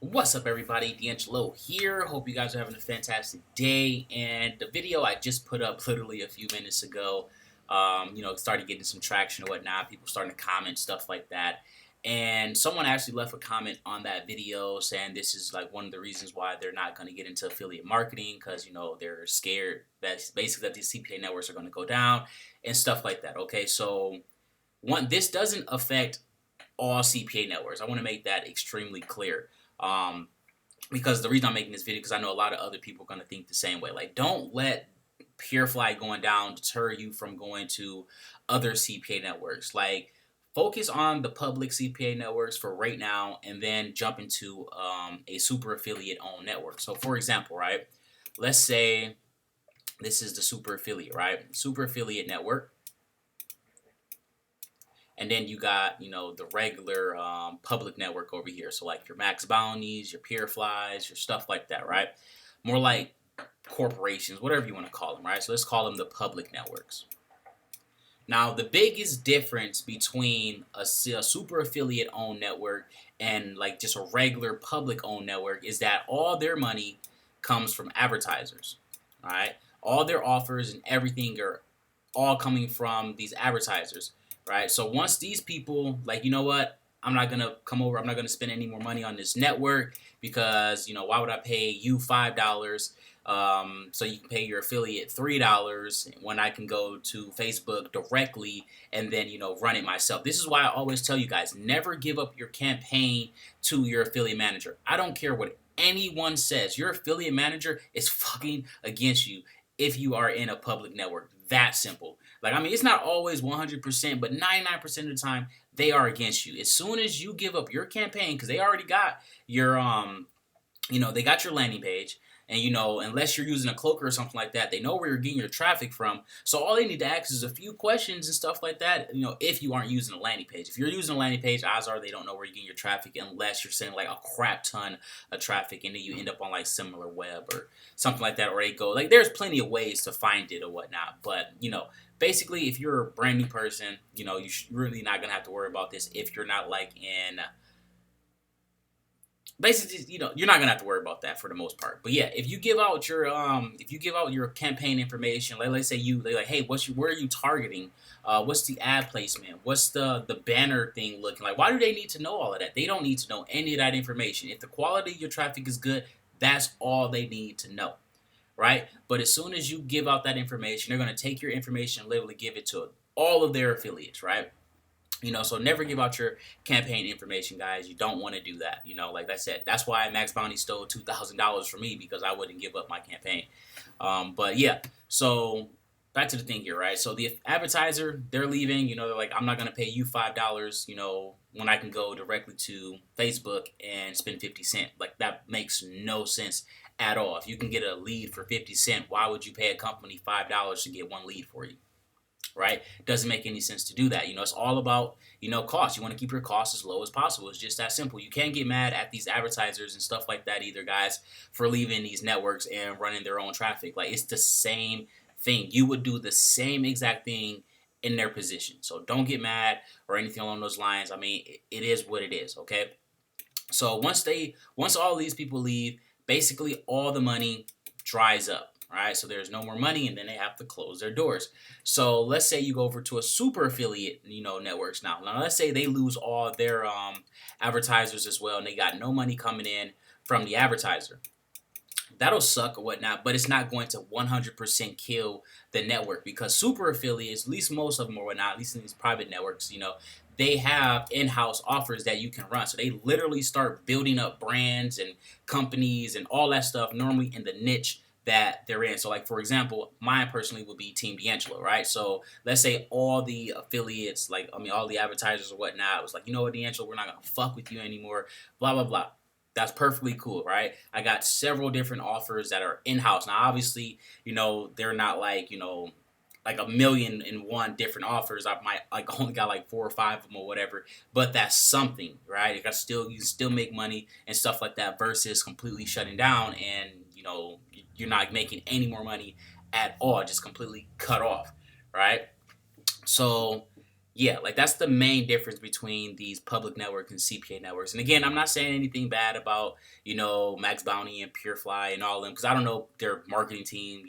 What's up, everybody? DeAngelo here. Hope you guys are having a fantastic day. And the video I just put up literally a few minutes ago, started getting some traction and whatnot. People starting to comment, stuff like that. And someone actually left a comment on that video saying this is like one of the reasons why they're not going to get into affiliate marketing because, they're scared that basically that these CPA networks are going to go down and stuff like that. Okay, so this doesn't affect all CPA networks. I want to make that extremely clear. Um, because the reason I'm making this video, because I know a lot of other people are going to think the same way. Like, don't let Peerfly going down deter you from going to other CPA networks. Like, focus on the public CPA networks for right now, and then jump into a super affiliate owned network. So, for example, right, let's say this is the super affiliate, right? Super affiliate network. And then you got, the regular public network over here. So like your Max Bounties, your Peerflies, your stuff like that, right? More like corporations, whatever you want to call them, right? So let's call them the public networks. Now, the biggest difference between a super affiliate owned network and like just a regular public owned network is that all their money comes from advertisers, all right? All their offers and everything are all coming from these advertisers, right? So once these people, like, you know what? I'm not going to come over. I'm not going to spend any more money on this network because, why would I pay you $5 so you can pay your affiliate $3 when I can go to Facebook directly and then, run it myself. This is why I always tell you guys, never give up your campaign to your affiliate manager. I don't care what anyone says. Your affiliate manager is fucking against you if you are in a public network. That simple. Like, I mean, it's not always 100%, but 99% of the time, they are against you. As soon as you give up your campaign, because they already got your, they got your landing page, and unless you're using a cloaker or something like that, they know where you're getting your traffic from. So all they need to ask is a few questions and stuff like that. If you aren't using a landing page, if you're using a landing page, odds are they don't know where you're getting your traffic unless you're sending like a crap ton of traffic, and then you end up on like SimilarWeb or something like that, or they go like there's plenty of ways to find it or whatnot. But basically, if you're a brand new person, you're really not gonna have to worry about this if you're not like in basically, you're not gonna have to worry about that for the most part. But yeah, if you give out your campaign information, like let's say they're like, hey, where are you targeting? What's the ad placement? What's the banner thing looking like? Why do they need to know all of that? They don't need to know any of that information. If the quality of your traffic is good, that's all they need to know, right? But as soon as you give out that information, they're gonna take your information and literally give it to all of their affiliates, right? So never give out your campaign information, guys. You don't want to do that. Like I said, that's why Max Bounty stole $2,000 from me because I wouldn't give up my campaign. But yeah, so back to the thing here, right? So the advertiser, they're leaving. They're like, I'm not gonna pay you $5. When I can go directly to Facebook and spend 50 cents. Like that makes no sense at all. If you can get a lead for 50 cents, why would you pay a company $5 to get one lead for you? Right? Doesn't make any sense to do that. It's all about, cost. You want to keep your costs as low as possible. It's just that simple. You can't get mad at these advertisers and stuff like that either, guys, for leaving these networks and running their own traffic. Like, it's the same thing. You would do the same exact thing in their position. So don't get mad or anything along those lines. I mean, it is what it is, okay? So once all these people leave, basically all the money dries up. Right, so there's no more money, and then they have to close their doors. So let's say you go over to a super affiliate, networks now. Now let's say they lose all their advertisers as well, and they got no money coming in from the advertiser. That'll suck or whatnot, but it's not going to 100% kill the network because super affiliates, at least most of them or whatnot, at least in these private networks, they have in-house offers that you can run. So they literally start building up brands and companies and all that stuff normally in the niche that they're in. So like, for example, mine personally would be Team DeAngelo, right? So let's say all the affiliates, all the advertisers or whatnot was like, you know what, DeAngelo, we're not going to fuck with you anymore, blah, blah, blah. That's perfectly cool, right? I got several different offers that are in-house. Now, obviously, they're not like, like a million and one different offers. I might like only got like 4 or 5 of them or whatever, but that's something, right? You can still make money and stuff like that versus completely shutting down and you're not making any more money at all, just completely cut off, right? So Yeah, like that's the main difference between these public networks and CPA networks. And again, I'm not saying anything bad about, Max Bounty and Peerfly and all of them, because I don't know their marketing team,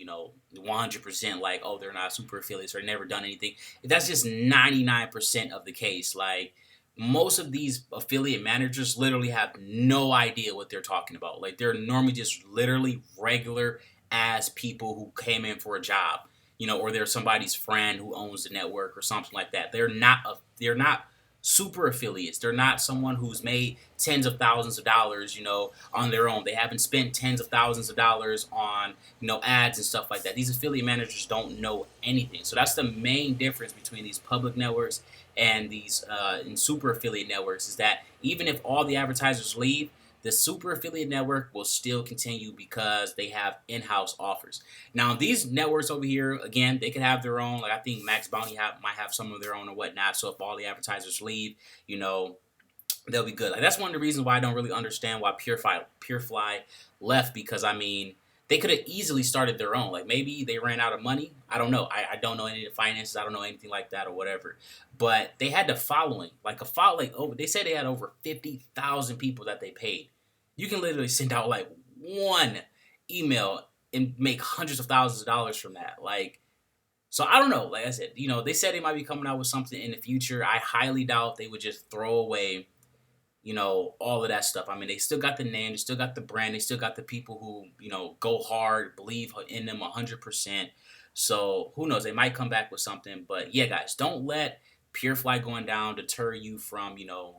100% like, oh, they're not super affiliates or never done anything. That's just 99% of the case. Like most of these affiliate managers literally have no idea what they're talking about. Like they're normally just literally regular ass people who came in for a job, or they're somebody's friend who owns the network or something like that. They're not super affiliates. They're not someone who's made tens of thousands of dollars, on their own. They haven't spent tens of thousands of dollars on, ads and stuff like that. These affiliate managers don't know anything. So that's the main difference between these public networks and these and super affiliate networks is that even if all the advertisers leave, the super affiliate network will still continue because they have in-house offers. Now, these networks over here, again, they could have their own. Like I think Max Bounty might have some of their own or whatnot. So if all the advertisers leave, they'll be good. Like that's one of the reasons why I don't really understand why Peerfly left, because I mean they could have easily started their own. Like maybe they ran out of money. I don't know. I don't know any of the finances. I don't know anything like that or whatever. But they had the following, they said they had over 50,000 people that they paid. You can literally send out like one email and make hundreds of thousands of dollars from that. Like, so I don't know. Like I said, they said they might be coming out with something in the future. I highly doubt they would just throw away, all of that stuff. I mean, they still got the name, they still got the brand, they still got the people who, go hard, believe in them 100%. So who knows? They might come back with something. But yeah, guys, don't let Peerfly going down deter you from,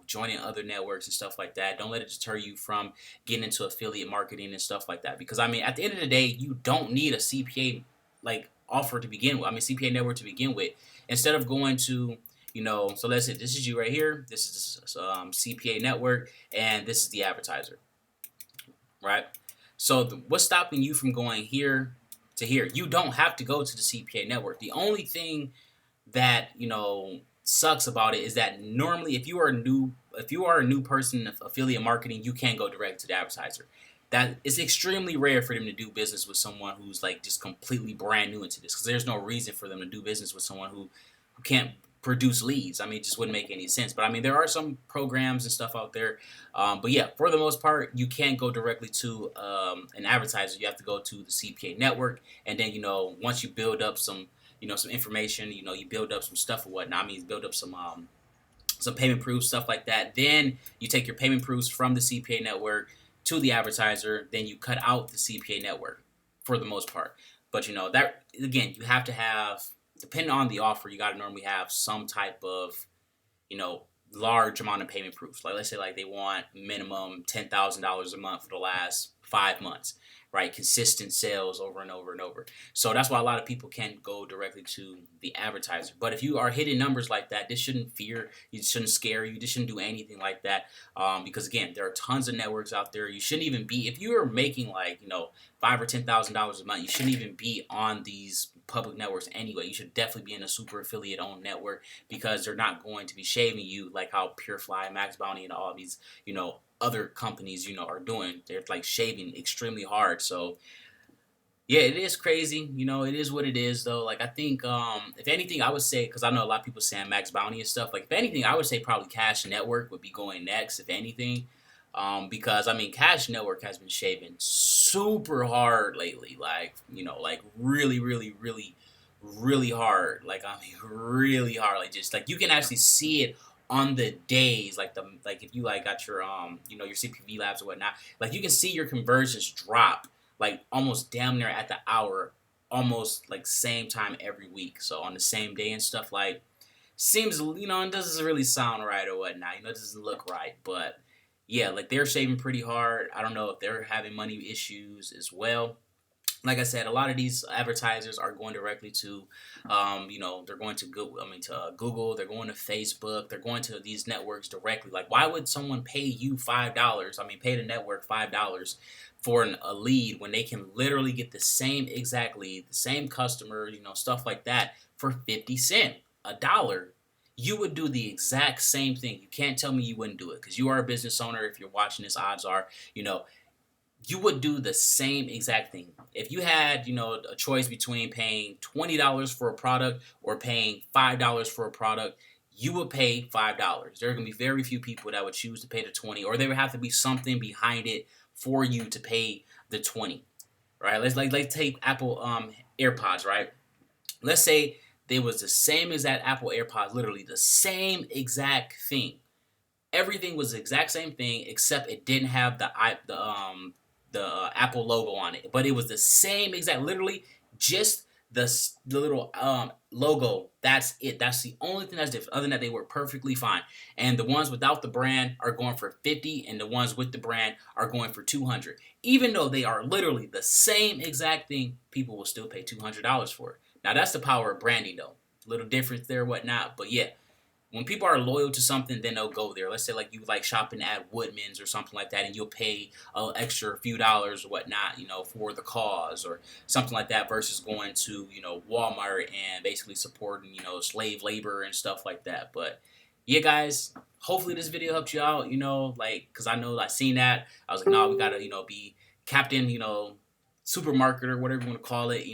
joining other networks and stuff like that. Don't let it deter you from getting into affiliate marketing and stuff like that. Because I mean, at the end of the day, you don't need a CPA like offer to begin with. I mean, CPA network to begin with. Instead of going to, so let's say this is you right here. This is CPA network, and this is the advertiser, right? So what's stopping you from going here to here? You don't have to go to the CPA network. The only thing that sucks about it is that normally if you are a new person in affiliate marketing, you can't go direct to the advertiser. That is extremely rare for them to do business with someone who's like just completely brand new into this, because there's no reason for them to do business with someone who can't produce leads. I mean, it just wouldn't make any sense. But I mean, there are some programs and stuff out there. But yeah, for the most part, you can't go directly to an advertiser. You have to go to the CPA network, and then once you build up some some information, you build up some stuff or whatnot. I mean, build up some payment proofs, stuff like that. Then you take your payment proofs from the CPA network to the advertiser. Then you cut out the CPA network for the most part. But that again, you have to have, depending on the offer, you got to normally have some type of large amount of payment proofs. Like let's say like they want minimum $10,000 a month for the last 5 months, right? Consistent sales over and over and over. So that's why a lot of people can't go directly to the advertiser. But if you are hitting numbers like that, this shouldn't scare you. This shouldn't do anything like that. Because again, there are tons of networks out there. You shouldn't even be, if you are making like, $5,000 or $10,000 a month, you shouldn't even be on these public networks anyway. You should definitely be in a super affiliate owned network, because they're not going to be shaving you like how Peerfly, Max Bounty, and all these, other companies, are doing. They're like shaving extremely hard. So yeah, it is crazy. It is what it is though. Like I think if anything, I would say, because I know a lot of people saying Max Bounty and stuff, like if anything, I would say probably Cash Network would be going next, if anything. Because I mean Cash Network has been shaving super hard lately. Like, like really, really, really, really hard. Like I mean really hard. Like just like you can actually see it on the days, like if you like got your your CPV labs or whatnot, like you can see your conversions drop like almost damn near at the hour, almost like same time every week. So on the same day and stuff, like seems it doesn't really sound right or whatnot. It doesn't look right, but yeah, like they're shaving pretty hard. I don't know if they're having money issues as well. Like I said, a lot of these advertisers are going directly to, they're going to Google. Google. They're going to Facebook. They're going to these networks directly. Like, why would someone pay you $5? I mean, pay the network $5 for a lead when they can literally get the same exact lead, the same customer, stuff like that for 50 cents, a dollar. You would do the exact same thing. You can't tell me you wouldn't do it, because you are a business owner. If you're watching this, odds are, you would do the same exact thing. If you had, a choice between paying $20 for a product or paying $5 for a product, you would pay $5. There are going to be very few people that would choose to pay the 20, or there would have to be something behind it for you to pay the 20. Right? Let's take Apple AirPods, right? Let's say they was the same exact Apple AirPods, literally the same exact thing. Everything was the exact same thing except it didn't have the Apple logo on it, but it was the same exact, literally just the little logo. That's it. That's the only thing that's different. Other than that, they were perfectly fine. And the ones without the brand are going for 50, and the ones with the brand are going for 200. Even though they are literally the same exact thing, people will still pay $200 for it. Now that's the power of branding, though. Little difference there, whatnot. But yeah, when people are loyal to something, then they'll go there. Let's say like you like shopping at Woodman's or something like that, and you'll pay an extra few dollars or whatnot, for the cause or something like that, versus going to Walmart and basically supporting slave labor and stuff like that. But yeah, guys, hopefully this video helped you out. Like because I know I seen that I was like, no, we gotta be captain, supermarket or whatever you want to call it.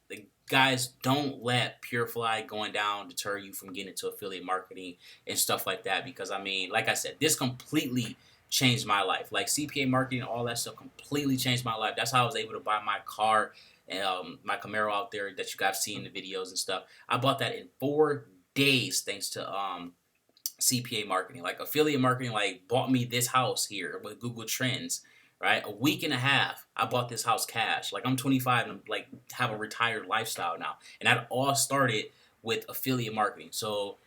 The guys, don't let Peerfly going down deter you from getting into affiliate marketing and stuff like that. Because I mean, like I said, this completely changed my life. Like CPA marketing, all that stuff completely changed my life. That's how I was able to buy my car, my Camaro out there that you guys see in the videos and stuff. I bought that in 4 days thanks to CPA marketing. Like affiliate marketing, like bought me this house here with Google Trends. Right, a week and a half, I bought this house cash. Like I'm 25 and I'm like have a retired lifestyle now, and that all started with affiliate marketing. So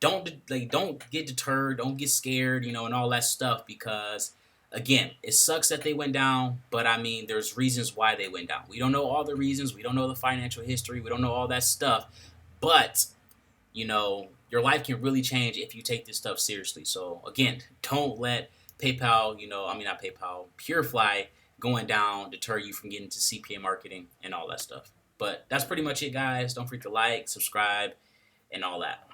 don't get deterred, don't get scared, and all that stuff, because again, it sucks that they went down, but I mean, there's reasons why they went down. We don't know all the reasons, we don't know the financial history, we don't know all that stuff, but your life can really change if you take this stuff seriously. So again, don't let PayPal, I mean not PayPal, Peerfly going down deter you from getting to CPA marketing and all that stuff. But that's pretty much it, guys. Don't forget to like, subscribe, and all that.